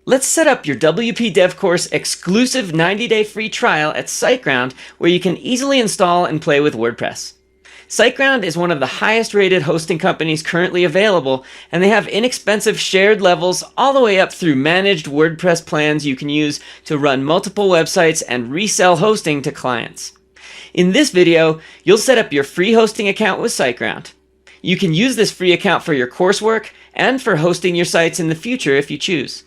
Let's set up your WP Dev Course exclusive 90-day free trial at Siteground, where you can easily install and play with WordPress. Siteground is one of the highest rated hosting companies currently available, and they have inexpensive shared levels all the way up through managed WordPress plans you can use to run multiple websites and resell hosting to clients. In this video, you'll set up your free hosting account with Siteground. You can use this free account for your coursework and for hosting your sites in the future if you choose.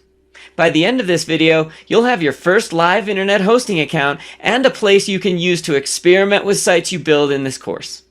By the end of this video, you'll have your first live internet hosting account and a place you can use to experiment with sites you build in this course.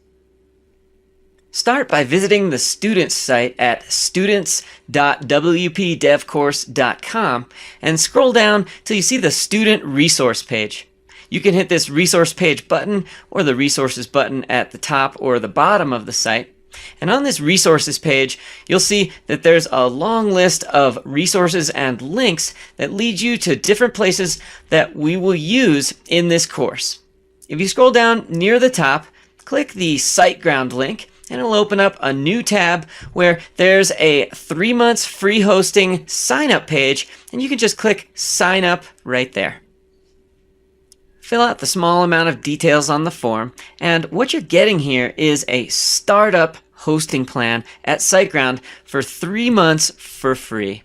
Start by visiting the students site at students.wpdevcourse.com and scroll down till you see the student resource page. You can hit this resource page button or the resources button at the top or the bottom of the site. And on this resources page, you'll see that there's a long list of resources and links that lead you to different places that we will use in this course. If you scroll down near the top, click the Siteground link, and it'll open up a new tab where there's a 3 months free hosting sign up page, and you can just click sign up right there. Fill out the small amount of details on the form, and what you're getting here is a startup hosting plan at Siteground for 3 months for free.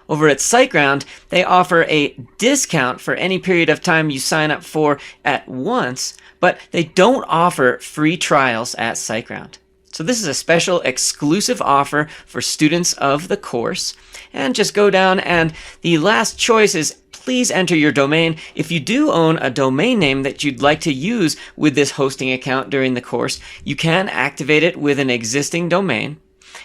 Over at Siteground, they offer a discount for any period of time you sign up for at once, but they don't offer free trials at Siteground. So this is a special exclusive offer for students of the course. And just go down, and the last choice is please enter your domain. If you do own a domain name that you'd like to use with this hosting account during the course, you can activate it with an existing domain.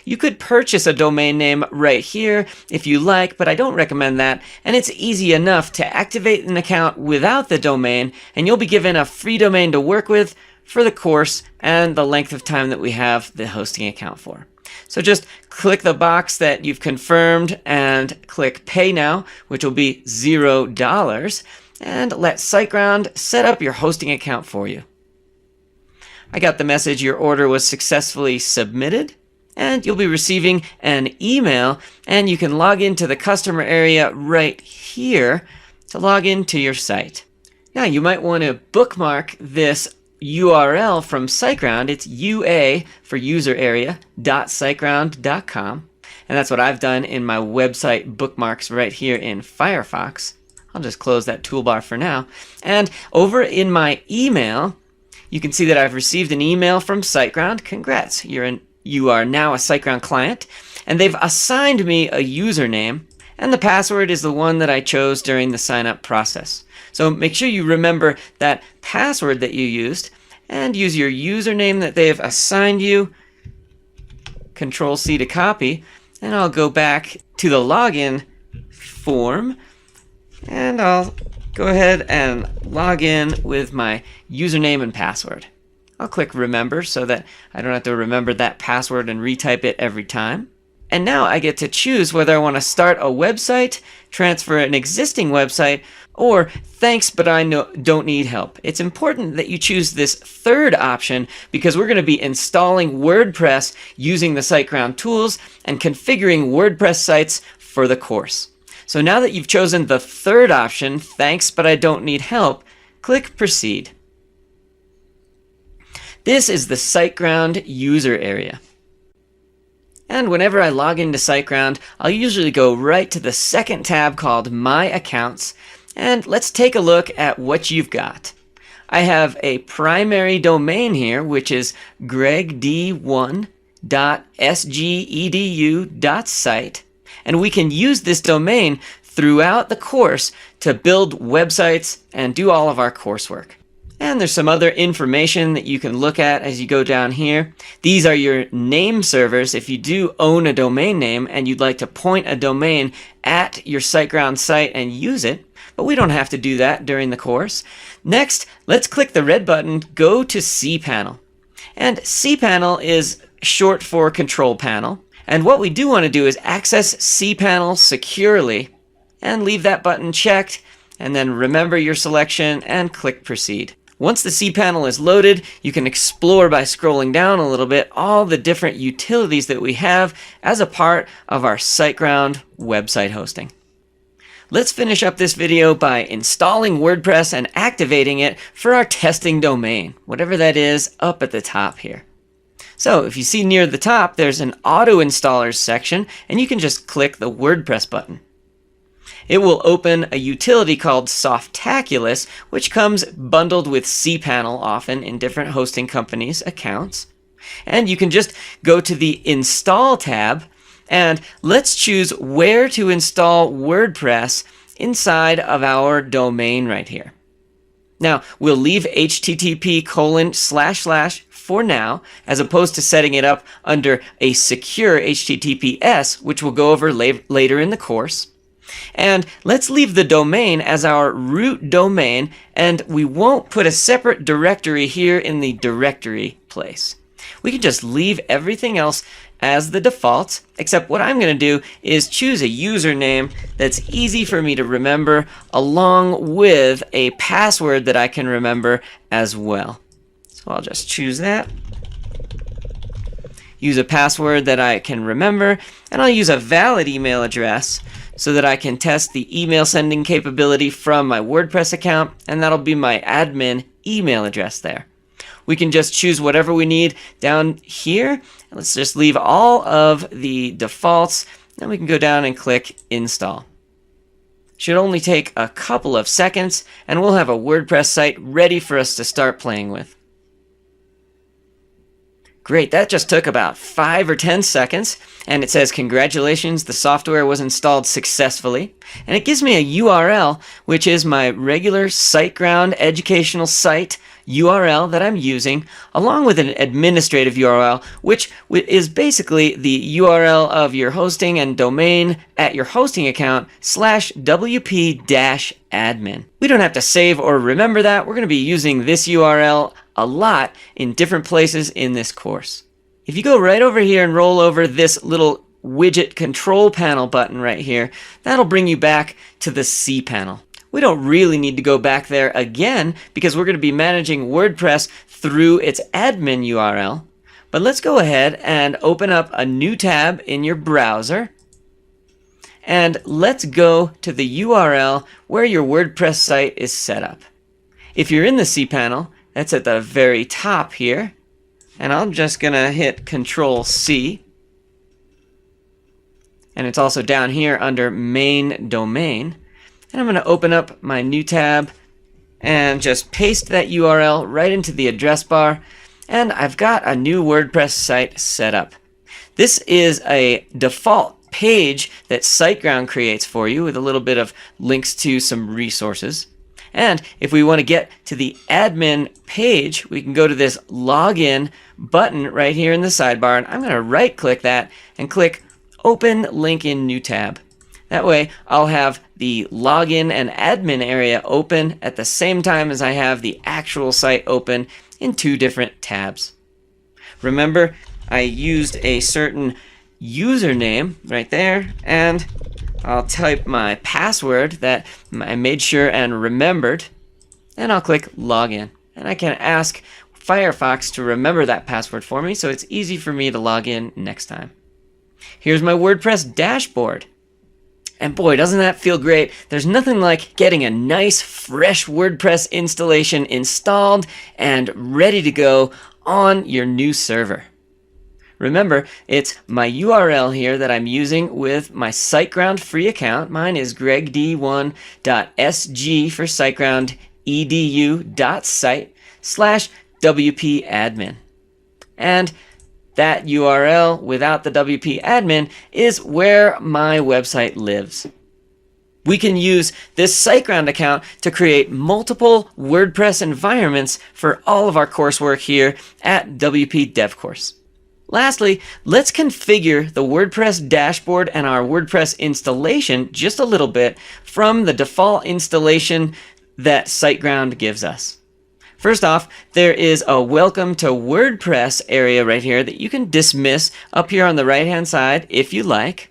You could purchase a domain name right here if you like, but I don't recommend that, and it's easy enough to activate an account without the domain, and you'll be given a free domain to work with for the course and the length of time that we have the hosting account for. So just click the box that you've confirmed and click Pay Now, which will be $0, and let Siteground set up your hosting account for you. I got the message your order was successfully submitted, and you'll be receiving an email, and you can log into the customer area right here to log into your site. Now you might want to bookmark this URL from Siteground. It's UA for user area .siteground.com, and that's what I've done in my website bookmarks right here in Firefox. I'll just close that toolbar for now. And over in my email, you can see that I've received an email from Siteground. Congrats, you are now a Siteground client, and they've assigned me a username, and the password is the one that I chose during the sign up process. So make sure you remember that password that you used and use your username that they've assigned you. Control C to copy, and I'll go back to the login form, and I'll go ahead and log in with my username and password. I'll click remember so that I don't have to remember that password and retype it every time. And now I get to choose whether I want to start a website, transfer an existing website, or thanks but I don't need help. It's important that you choose this third option because we're going to be installing WordPress using the Siteground tools and configuring WordPress sites for the course. So now that you've chosen the third option, thanks but I don't need help, click Proceed. This is the Siteground user area. And whenever I log into Siteground, I'll usually go right to the second tab called My Accounts, and let's take a look at what you've got. I have a primary domain here, which is gregd1.sgedu.site, and we can use this domain throughout the course to build websites and do all of our coursework. And there's some other information that you can look at as you go down here. These are your name servers if you do own a domain name and you'd like to point a domain at your Siteground site and use it, but we don't have to do that during the course. Next, let's click the red button, go to cPanel. And cPanel is short for Control Panel. And what we do want to do is access cPanel securely and leave that button checked, and then remember your selection and click Proceed. Once the cPanel is loaded, you can explore by scrolling down a little bit all the different utilities that we have as a part of our Siteground website hosting. Let's finish up this video by installing WordPress and activating it for our testing domain, whatever that is up at the top here. So if you see near the top, there's an auto installers section, and you can just click the WordPress button. It will open a utility called Softaculous, which comes bundled with cPanel often in different hosting companies' accounts. And you can just go to the Install tab, and let's choose where to install WordPress inside of our domain right here. Now, we'll leave http:// for now, as opposed to setting it up under a secure HTTPS, which we'll go over later in the course. And let's leave the domain as our root domain, and we won't put a separate directory here in the directory place. We can just leave everything else as the default, except what I'm going to do is choose a username that's easy for me to remember, along with a password that I can remember as well. So I'll just choose that. Use a password that I can remember, and I'll use a valid email address so that I can test the email sending capability from my WordPress account, and that'll be my admin email address there. We can just choose whatever we need down here. Let's just leave all of the defaults, then we can go down and click Install. Should only take a couple of seconds, and we'll have a WordPress site ready for us to start playing with. Great, that just took about 5 or 10 seconds, and it says, congratulations, the software was installed successfully. And it gives me a URL, which is my regular Siteground educational site URL that I'm using, along with an administrative URL, which is basically the URL of your hosting and domain at your hosting account /wp-admin. We don't have to save or remember that. We're going to be using this URL a lot in different places in this course. If you go right over here and roll over this little widget control panel button right here, that'll bring you back to the cPanel. We don't really need to go back there again because we're going to be managing WordPress through its admin URL. But let's go ahead and open up a new tab in your browser. And let's go to the URL where your WordPress site is set up. If you're in the cPanel, that's at the very top here. And I'm just going to hit Control-C. And it's also down here under Main Domain. And I'm going to open up my new tab and just paste that URL right into the address bar. And I've got a new WordPress site set up. This is a default page that Siteground creates for you with a little bit of links to some resources. And if we want to get to the admin page, we can go to this login button right here in the sidebar, and I'm going to right click that and click Open Link in New Tab. That way I'll have the login and admin area open at the same time as I have the actual site open in two different tabs. Remember, I used a certain username right there, and I'll type my password that I made sure and remembered, and I'll click Login. And I can ask Firefox to remember that password for me, so it's easy for me to log in next time. Here's my WordPress dashboard. And boy, doesn't that feel great? There's nothing like getting a nice, fresh WordPress installation installed and ready to go on your new server. Remember, it's my URL here that I'm using with my Siteground free account. Mine is gregd1.sg for sitegroundedu.site/wp-admin. And that URL without the WP admin is where my website lives. We can use this Siteground account to create multiple WordPress environments for all of our coursework here at WP Dev Course. Lastly, let's configure the WordPress dashboard and our WordPress installation just a little bit from the default installation that Siteground gives us. First off, there is a Welcome to WordPress area right here that you can dismiss up here on the right-hand side if you like.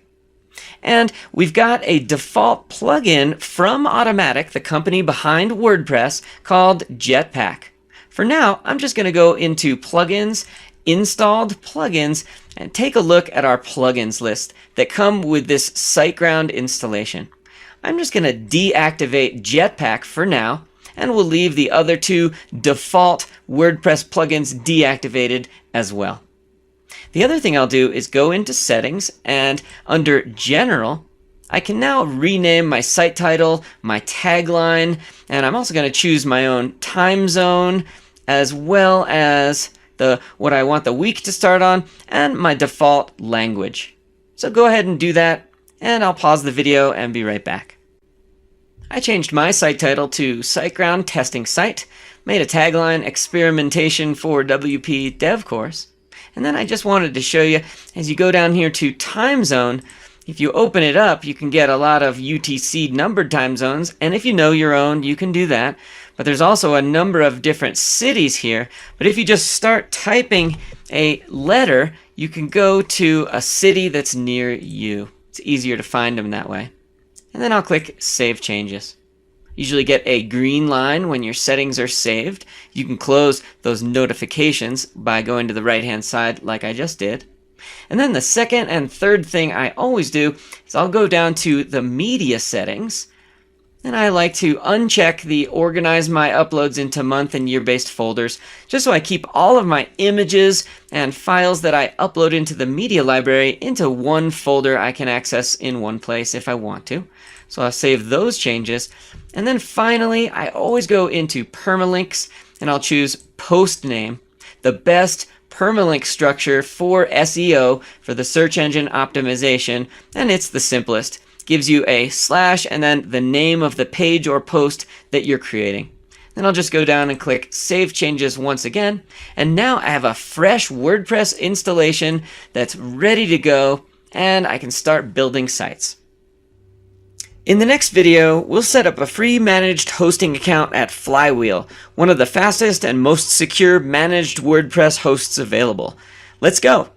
And we've got a default plugin from Automatic, the company behind WordPress, called Jetpack. For now, I'm just going to go into Plugins, Installed Plugins, and take a look at our plugins list that come with this Siteground installation. I'm just going to deactivate Jetpack for now, and we'll leave the other two default WordPress plugins deactivated as well. The other thing I'll do is go into Settings, and under General, I can now rename my site title, my tagline, and I'm also going to choose my own time zone, as well as what I want the week to start on, and my default language. So go ahead and do that, and I'll pause the video and be right back. I changed my site title to Siteground Testing Site, made a tagline, Experimentation for WP Dev Course, and then I just wanted to show you, as you go down here to time zone, if you open it up, you can get a lot of UTC numbered time zones, and if you know your own, you can do that. But there's also a number of different cities here. But if you just start typing a letter, you can go to a city that's near you. It's easier to find them that way. And then I'll click Save Changes. Usually get a green line when your settings are saved. You can close those notifications by going to the right-hand side like I just did. And then the second and third thing I always do is I'll go down to the media settings, and I like to uncheck the organize my uploads into month and year based folders, just so I keep all of my images and files that I upload into the media library into one folder I can access in one place if I want to. So I'll save those changes. And then finally, I always go into permalinks, and I'll choose post name, the best permalink structure for SEO, for the search engine optimization, and it's the simplest. Gives you a slash and then the name of the page or post that you're creating. Then I'll just go down and click Save Changes once again, and now I have a fresh WordPress installation that's ready to go, and I can start building sites. In the next video, we'll set up a free managed hosting account at Flywheel, one of the fastest and most secure managed WordPress hosts available. Let's go!